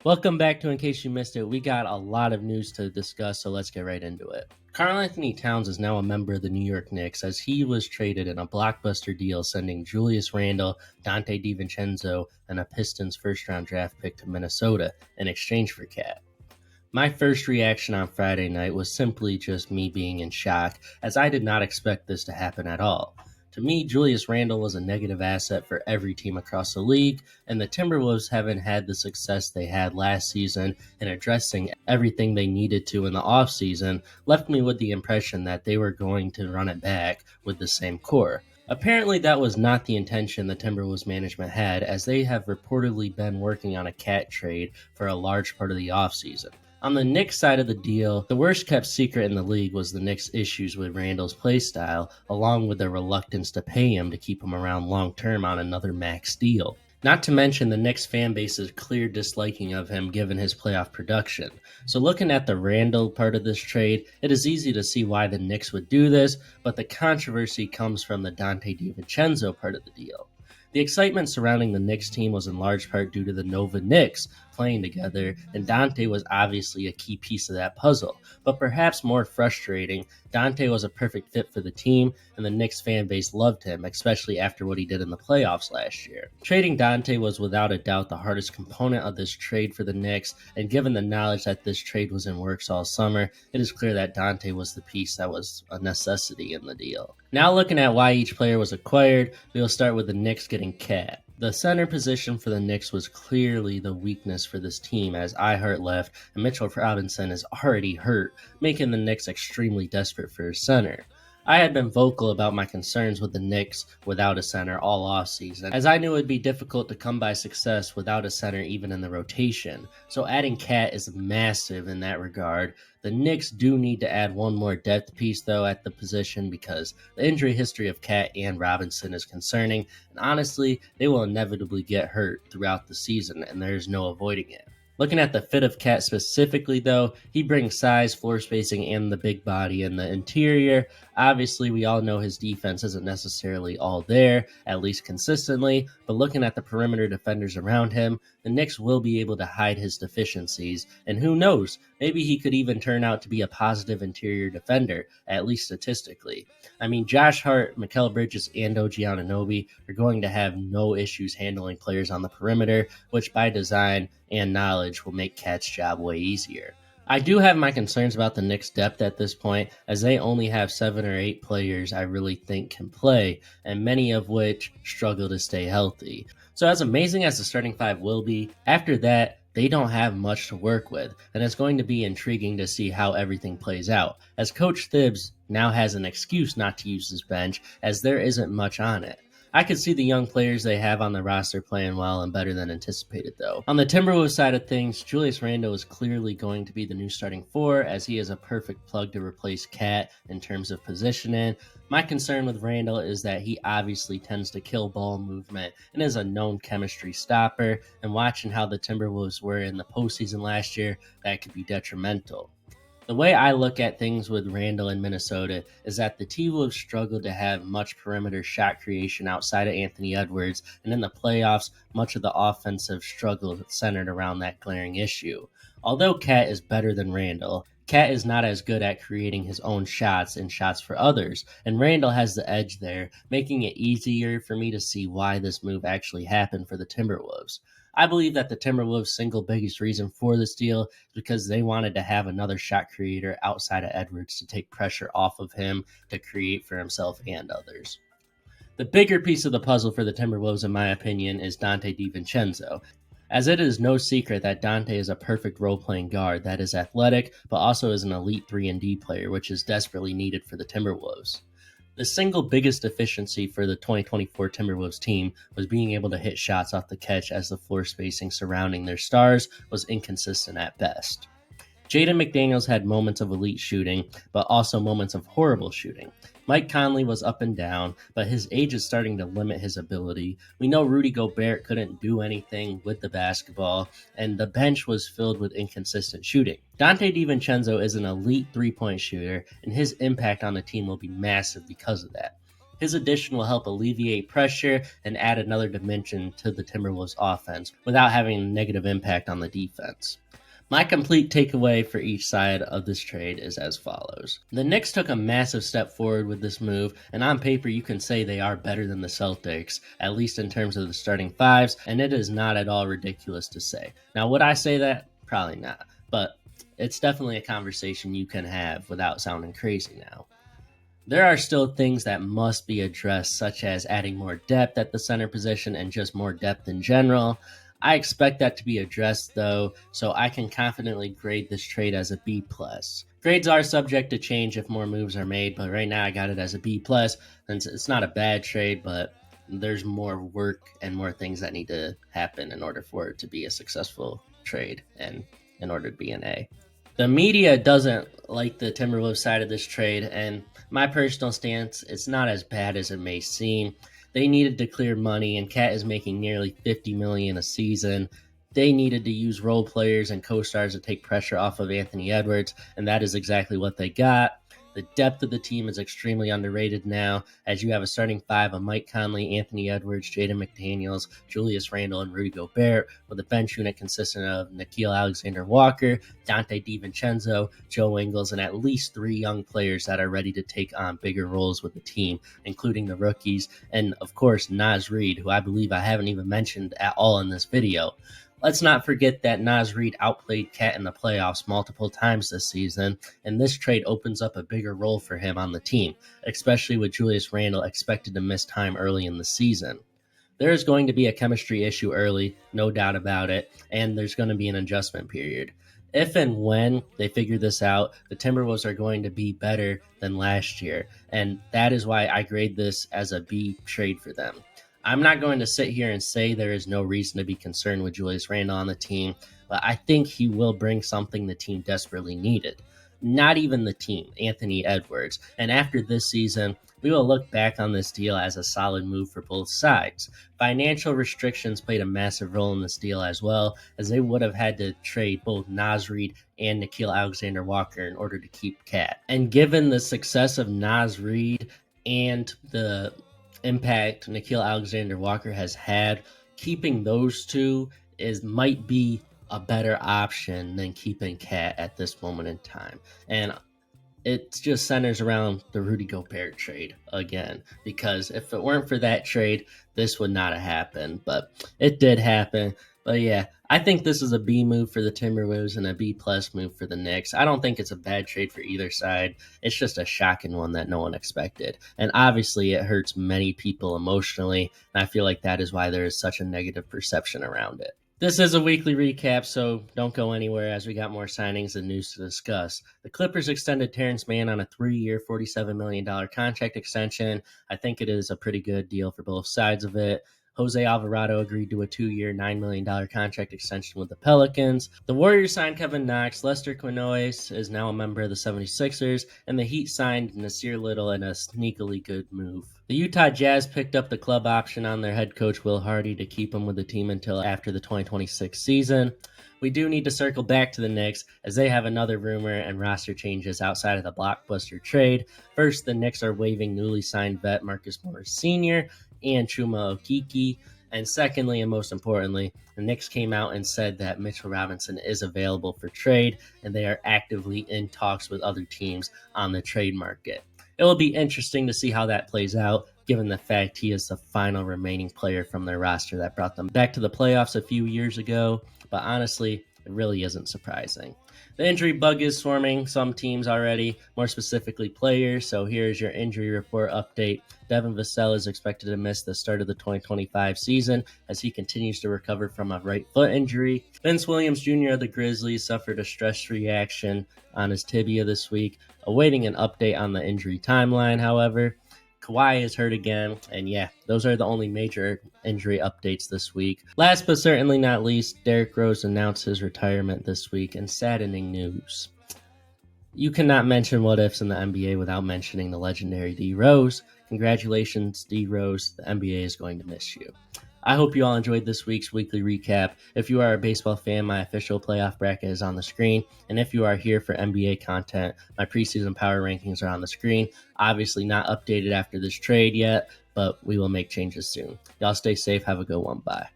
Welcome back to In Case You Missed It. We got a lot of news to discuss, so let's get right into it. Karl-Anthony Towns is now a member of the New York Knicks as he was traded in a blockbuster deal sending Julius Randle, Dante DiVincenzo, and a Pistons first-round draft pick to Minnesota in exchange for Cat. My first reaction on Friday night was simply just me being in shock, as I did not expect this to happen at all. To me, Julius Randle was a negative asset for every team across the league, and the Timberwolves haven't had the success they had last season in addressing everything they needed to in the offseason, left me with the impression that they were going to run it back with the same core. Apparently, that was not the intention the Timberwolves management had, as they have reportedly been working on a Cat trade for a large part of the offseason. On the Knicks side of the deal, the worst kept secret in the league was the Knicks' issues with Randle's playstyle, along with their reluctance to pay him to keep him around long term on another max deal. Not to mention the Knicks fan base's clear disliking of him given his playoff production. So looking at the Randle part of this trade, it is easy to see why the Knicks would do this, but the controversy comes from the Dante DiVincenzo part of the deal. The excitement surrounding the Knicks team was in large part due to the Nova Knicks playing together, and Dante was obviously a key piece of that puzzle. But perhaps more frustrating, Dante was a perfect fit for the team, and the Knicks fan base loved him, especially after what he did in the playoffs last year. Trading Dante was without a doubt the hardest component of this trade for the Knicks, and given the knowledge that this trade was in works all summer, it is clear that Dante was the piece that was a necessity in the deal. Now looking at why each player was acquired, we will start with the Knicks getting Cat. The center position for the Knicks was clearly the weakness for this team, as Ihart left and Mitchell Robinson is already hurt, making the Knicks extremely desperate for a center. I had been vocal about my concerns with the Knicks without a center all offseason, as I knew it would be difficult to come by success without a center even in the rotation, so adding Cat is massive in that regard. The Knicks do need to add one more depth piece, though, at the position because the injury history of Cat and Robinson is concerning, and honestly, they will inevitably get hurt throughout the season, and there is no avoiding it. Looking at the fit of Cat specifically, though, he brings size, floor spacing, and the big body in the interior. Obviously, we all know his defense isn't necessarily all there, at least consistently, but looking at the perimeter defenders around him, the Knicks will be able to hide his deficiencies, and who knows, maybe he could even turn out to be a positive interior defender, at least statistically. I mean, Josh Hart, Mikal Bridges, and OG Anunoby are going to have no issues handling players on the perimeter, which by design and knowledge will make Cat's job way easier. I do have my concerns about the Knicks' depth at this point, as they only have 7 or 8 players I really think can play, and many of which struggle to stay healthy. So as amazing as the starting 5 will be, after that, they don't have much to work with, and it's going to be intriguing to see how everything plays out, as Coach Thibs now has an excuse not to use his bench, as there isn't much on it. I could see the young players they have on the roster playing well and better than anticipated, though. On the Timberwolves side of things, Julius Randle is clearly going to be the new starting 4, as he is a perfect plug to replace Cat in terms of positioning. My concern with Randle is that he obviously tends to kill ball movement and is a known chemistry stopper, and watching how the Timberwolves were in the postseason last year, that could be detrimental. The way I look at things with Randle in Minnesota is that the T-Wolves struggled to have much perimeter shot creation outside of Anthony Edwards, and in the playoffs, much of the offensive struggle centered around that glaring issue. Although Cat is better than Randle, Cat is not as good at creating his own shots and shots for others, and Randle has the edge there, making it easier for me to see why this move actually happened for the Timberwolves. I believe that the Timberwolves' single biggest reason for this deal is because they wanted to have another shot creator outside of Edwards to take pressure off of him to create for himself and others. The bigger piece of the puzzle for the Timberwolves, in my opinion, is Dante DiVincenzo, as it is no secret that Dante is a perfect role-playing guard that is athletic, but also is an elite 3-and-D player, which is desperately needed for the Timberwolves. The single biggest deficiency for the 2024 Timberwolves team was being able to hit shots off the catch, as the floor spacing surrounding their stars was inconsistent at best. Jaden McDaniels had moments of elite shooting, but also moments of horrible shooting. Mike Conley was up and down, but his age is starting to limit his ability. We know Rudy Gobert couldn't do anything with the basketball, and the bench was filled with inconsistent shooting. Dante DiVincenzo is an elite three-point shooter, and his impact on the team will be massive because of that. His addition will help alleviate pressure and add another dimension to the Timberwolves offense without having a negative impact on the defense. My complete takeaway for each side of this trade is as follows. The Knicks took a massive step forward with this move, and on paper you can say they are better than the Celtics, at least in terms of the starting fives, and it is not at all ridiculous to say. Now, would I say that? Probably not, but it's definitely a conversation you can have without sounding crazy now. There are still things that must be addressed, such as adding more depth at the center position and just more depth in general. I expect that to be addressed though, so I can confidently grade this trade as a B+. Grades are subject to change if more moves are made, but right now I got it as a B+, since it's not a bad trade, but there's more work and more things that need to happen in order for it to be a successful trade and in order to be an A. The media doesn't like the Timberwolves side of this trade, and my personal stance, it's not as bad as it may seem. They needed to clear money, and Cat is making nearly $50 million a season. They needed to use role players and co-stars to take pressure off of Anthony Edwards, and that is exactly what they got. The depth of the team is extremely underrated now, as you have a starting five of Mike Conley, Anthony Edwards, Jaden McDaniels, Julius Randle, and Rudy Gobert, with a bench unit consisting of Nickeil Alexander-Walker, Dante DiVincenzo, Joe Ingles, and at least 3 young players that are ready to take on bigger roles with the team, including the rookies, and of course Naz Reid, who I believe I haven't even mentioned at all in this video. Let's not forget that Naz Reid outplayed Cat in the playoffs multiple times this season, and this trade opens up a bigger role for him on the team, especially with Julius Randle expected to miss time early in the season. There is going to be a chemistry issue early, no doubt about it, and there's going to be an adjustment period. If and when they figure this out, the Timberwolves are going to be better than last year, and that is why I grade this as a B trade for them. I'm not going to sit here and say there is no reason to be concerned with Julius Randle on the team, but I think he will bring something the team desperately needed. Not even the team, Anthony Edwards. And after this season, we will look back on this deal as a solid move for both sides. Financial restrictions played a massive role in this deal as well, as they would have had to trade both Naz Reid and Nickeil Alexander-Walker in order to keep Cat. And given the success of Naz Reid and the impact Nickeil Alexander-Walker has had, keeping those two might be a better option than keeping Cat at this moment in time. And it just centers around the Rudy Gobert trade again, because if it weren't for that trade, this would not have happened, but it did happen. But yeah, I think this is a B move for the Timberwolves and a B+ move for the Knicks. I don't think it's a bad trade for either side. It's just a shocking one that no one expected. And obviously it hurts many people emotionally, and I feel like that is why there is such a negative perception around it. This is a weekly recap, so don't go anywhere as we got more signings and news to discuss. The Clippers extended Terrence Mann on a 3-year, $47 million contract extension. I think it is a pretty good deal for both sides of it. Jose Alvarado agreed to a 2-year, $9 million contract extension with the Pelicans. The Warriors signed Kevin Knox. Lester Quinones is now a member of the 76ers. And the Heat signed Nasir Little in a sneakily good move. The Utah Jazz picked up the club option on their head coach Will Hardy to keep him with the team until after the 2026 season. We do need to circle back to the Knicks, as they have another rumor and roster changes outside of the Blockbuster trade. First, the Knicks are waiving newly signed vet Marcus Morris Sr. and Chuma Okeke. And secondly, and most importantly, the Knicks came out and said that Mitchell Robinson is available for trade, and they are actively in talks with other teams on the trade market. It will be interesting to see how that plays out, given the fact he is the final remaining player from their roster that brought them back to the playoffs a few years ago. But honestly, it really isn't surprising. The injury bug is swarming some teams already, more specifically players, so here's your injury report update. Devin Vassell is expected to miss the start of the 2025 season as he continues to recover from a right foot injury. Vince Williams Jr. of the Grizzlies suffered a stress reaction on his tibia this week, awaiting an update on the injury timeline, however. Kawhi is hurt again, and yeah, those are the only major injury updates this week. Last but certainly not least, Derrick Rose announced his retirement this week in saddening news. You cannot mention what ifs in the NBA without mentioning the legendary D Rose. Congratulations, D Rose. The NBA is going to miss you. I hope you all enjoyed this week's weekly recap. If you are a baseball fan, my official playoff bracket is on the screen. And if you are here for NBA content, my preseason power rankings are on the screen. Obviously not updated after this trade yet, but we will make changes soon. Y'all stay safe. Have a good one. Bye.